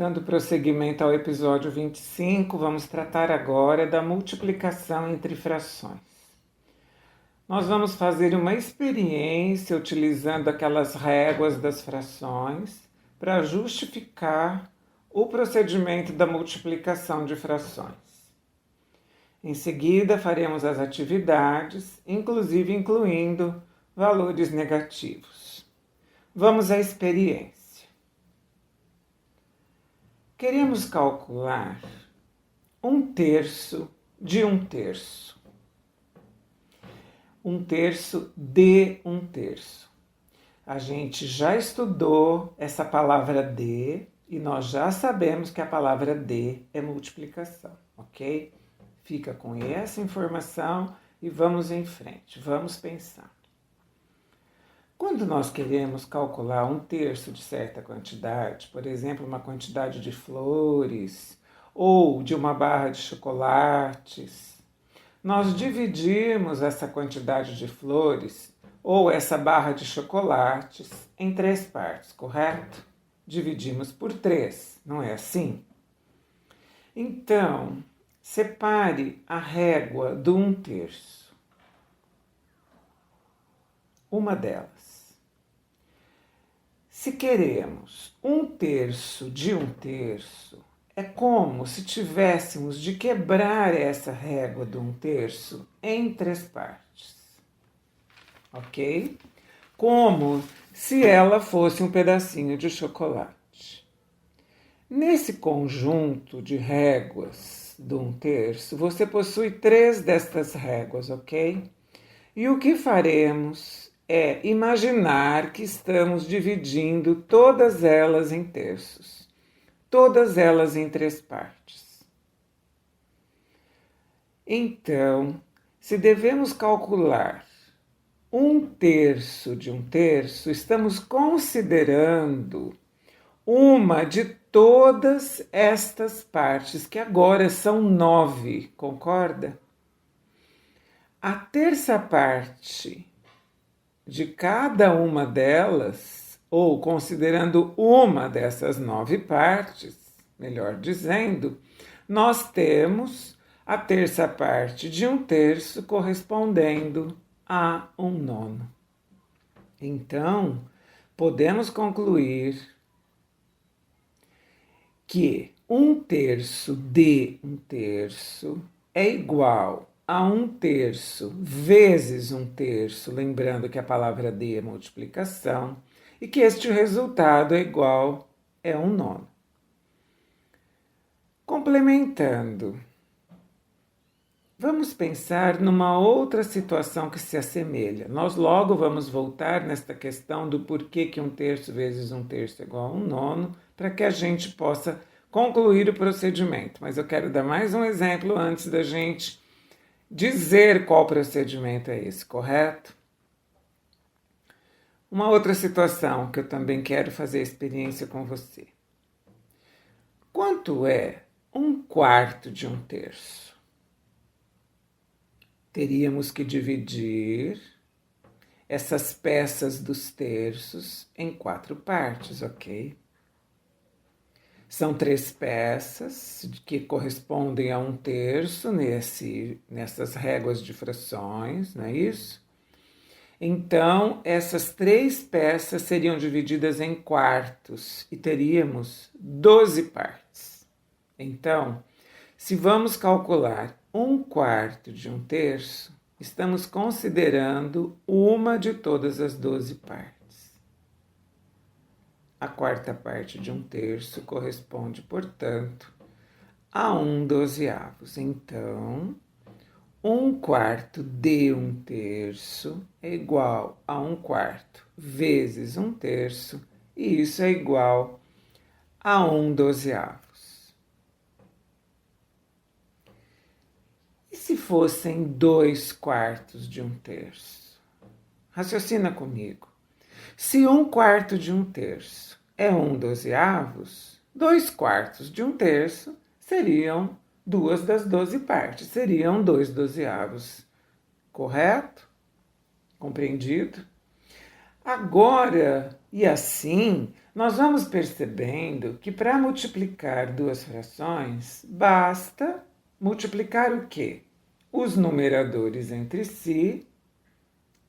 Dando prosseguimento ao episódio 25, vamos tratar agora da multiplicação entre frações. Nós vamos fazer uma experiência utilizando aquelas réguas das frações para justificar o procedimento da multiplicação de frações. Em seguida, faremos as atividades, inclusive incluindo valores negativos. Vamos à experiência. Queremos calcular 1/3 de 1/3. 1/3 de 1/3. A gente já estudou essa palavra de e nós já sabemos que a palavra de é multiplicação, ok? Fica com essa informação e vamos em frente, vamos pensar. Quando nós queremos calcular 1/3 de certa quantidade, por exemplo, uma quantidade de flores ou de uma barra de chocolates, nós dividimos essa quantidade de flores ou essa barra de chocolates em 3 partes, correto? Dividimos por 3, não é assim? Então, separe a régua do 1/3. Uma delas. Se queremos 1/3 de 1/3, é como se tivéssemos de quebrar essa régua do 1/3 em 3 partes, ok? Como se ela fosse um pedacinho de chocolate. Nesse conjunto de réguas do 1/3, você possui 3 destas réguas, ok? E o que faremos é imaginar que estamos dividindo todas elas em terços, todas elas em 3 partes. Então, se devemos calcular 1/3 de 1/3, estamos considerando uma de todas estas partes, que agora são 9, concorda? A terça parte de cada uma delas, ou considerando uma dessas 9 partes, melhor dizendo, nós temos a terça parte de 1/3 correspondendo a 1/9. Então, podemos concluir que 1/3 de 1/3 é igual a 1/3 vezes 1/3, lembrando que a palavra de é multiplicação, e que este resultado é igual a 1/9. Complementando, vamos pensar numa outra situação que se assemelha. Nós logo vamos voltar nesta questão do porquê que 1/3 vezes 1/3 é igual a 1/9, para que a gente possa concluir o procedimento. Mas eu quero dar mais um exemplo antes da gente dizer qual procedimento é esse, correto? Uma outra situação que eu também quero fazer experiência com você. Quanto é 1/4 de 1/3? Teríamos que dividir essas peças dos terços em 4 partes, ok? São 3 peças que correspondem a 1/3 nessas réguas de frações, não é isso? Então, essas 3 peças seriam divididas em quartos e teríamos 12 partes. Então, se vamos calcular 1/4 de 1/3, estamos considerando uma de todas as 12 partes. A quarta parte de 1/3 corresponde, portanto, a 1/12. Então, 1/4 de 1/3 é igual a 1/4 vezes 1/3, e isso é igual a 1/12. E se fossem 2/4 de 1/3? Raciocina comigo. Se 1/4 de 1/3 é 1/12, 2/4 de 1/3 seriam 2 das 12 partes, seriam 2/12, correto? Compreendido? Agora, e assim, nós vamos percebendo que para multiplicar duas frações, basta multiplicar o quê? Os numeradores entre si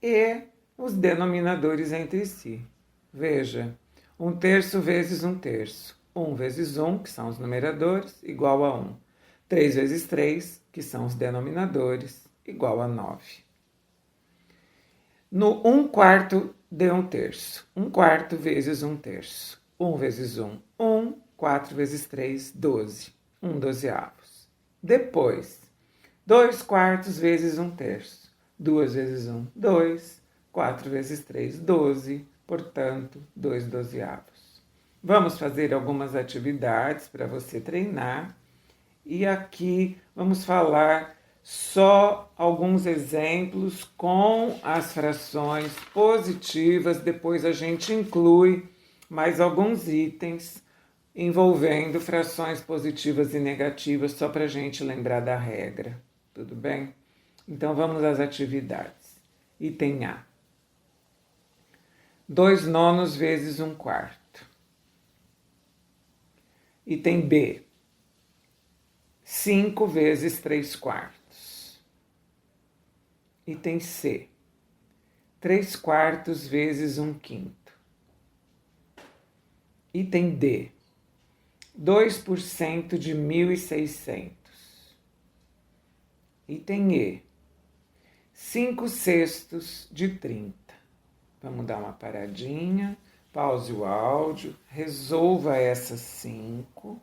e os denominadores entre si. Veja, 1/3 vezes 1/3. 1 vezes 1, que são os numeradores, igual a 1. 3 vezes 3, que são os denominadores, igual a 9. No 1/4 de 1/3. 1/4 vezes 1/3. 1 vezes 1, 1. 4 vezes 3, 12. 1/12. Depois, 2/4 vezes 1/3. 2 vezes 1, 2. 4 vezes 3, 12. Portanto, 2/12. Vamos fazer algumas atividades para você treinar. E aqui vamos falar só alguns exemplos com as frações positivas. Depois a gente inclui mais alguns itens envolvendo frações positivas e negativas, só para a gente lembrar da regra. Tudo bem? Então vamos às atividades. Item A. 2/9 vezes 1/4. Item B. 5 vezes 3/4. Item C. 3/4 vezes 1/5. Item D. 2% de 1.600. Item E. 5/6 de 30. Vamos dar uma paradinha, pause o áudio, resolva essas 5.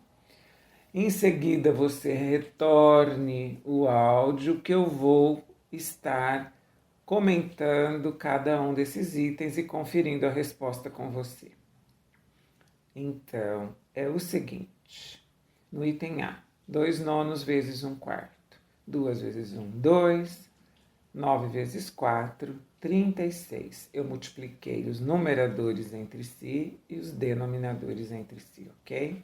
Em seguida, você retorne o áudio que eu vou estar comentando cada um desses itens e conferindo a resposta com você. Então, é o seguinte. No item A, 2/9 vezes 1/4. 2 vezes 1, 2. 9 vezes 4, 36. Eu multipliquei os numeradores entre si e os denominadores entre si, ok?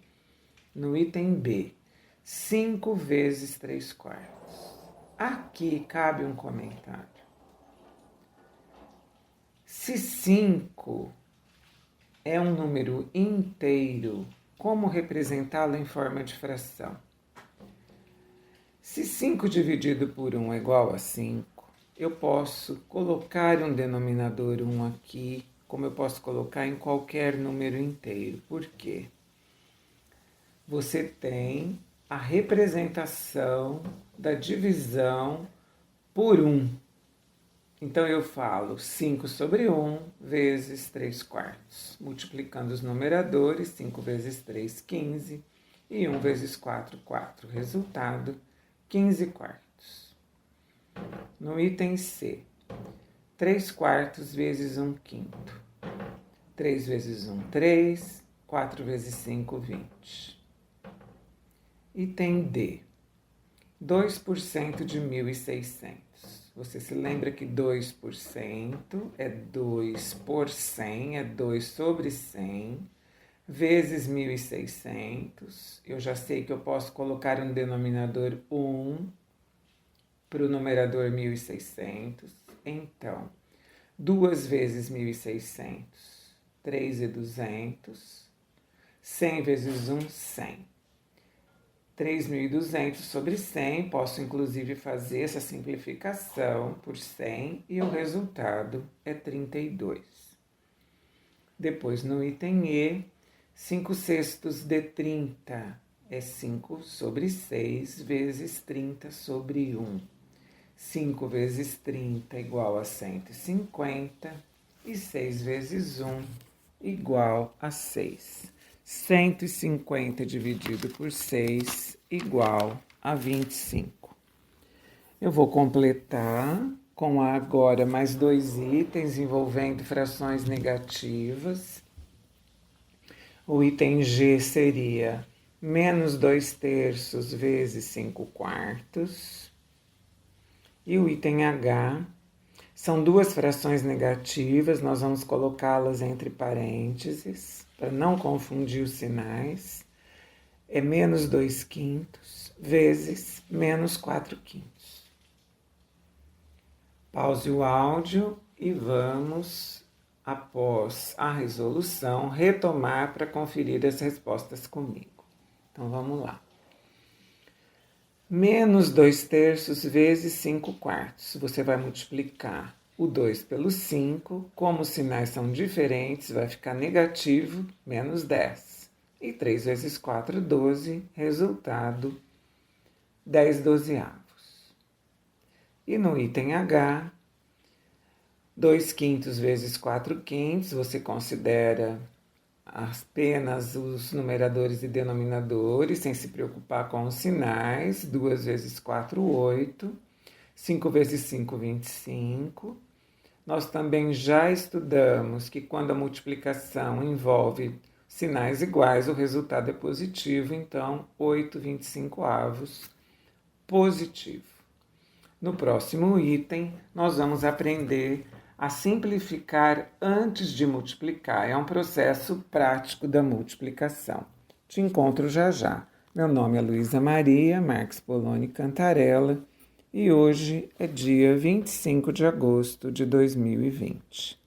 No item B, 5 vezes 3/4. Aqui cabe um comentário. Se 5 é um número inteiro, como representá-lo em forma de fração? Se 5 dividido por 1 é igual a 5, eu posso colocar um denominador 1 aqui, como eu posso colocar em qualquer número inteiro. Por quê? Você tem a representação da divisão por 1. Então, eu falo 5 sobre 1 vezes 3/4. Multiplicando os numeradores, 5 vezes 3, 15. E 1 vezes 4, 4. Resultado, 15/4. No item C, 3/4 vezes 1/5. 3 vezes 1, 3. 4 vezes 5, 20. Item D, 2% de 1.600. Você se lembra que 2% é 2 por 100, é 2 sobre 100, vezes 1.600. Eu já sei que eu posso colocar um denominador 1 para o numerador 1.600. Então, 2 vezes 1.600, 3.200. 100 vezes 1, 100. 3.200 sobre 100, posso inclusive fazer essa simplificação por 100 e o resultado é 32. Depois, no item E, 5/6 de 30 é 5 sobre 6 vezes 30 sobre 1. 5 vezes 30 igual a 150 e 6 vezes 1 igual a 6. 150 dividido por 6 igual a 25. Eu vou completar com agora mais 2 itens envolvendo frações negativas. O item G seria menos 2/3 vezes 5/4. E o item H são duas frações negativas, nós vamos colocá-las entre parênteses, para não confundir os sinais. É menos 2/5 vezes menos 4/5. Pause o áudio e vamos após a resolução, retomar para conferir as respostas comigo. Então, vamos lá. Menos 2/3 vezes 5/4. Você vai multiplicar o 2 pelo 5. Como os sinais são diferentes, vai ficar negativo, menos 10. E 3 vezes 4, 12. Resultado, 10/12. E no item H, 2/5 vezes 4/5, você considera apenas os numeradores e denominadores, sem se preocupar com os sinais. 2 vezes 4, 8. 5 vezes 5, 25. Nós também já estudamos que quando a multiplicação envolve sinais iguais, o resultado é positivo, então 8/25 positivo. No próximo item, nós vamos aprender a simplificar antes de multiplicar. É um processo prático da multiplicação. Te encontro já já. Meu nome é Luísa Maria Marques Poloni Cantarella e hoje é dia 25 de agosto de 2020.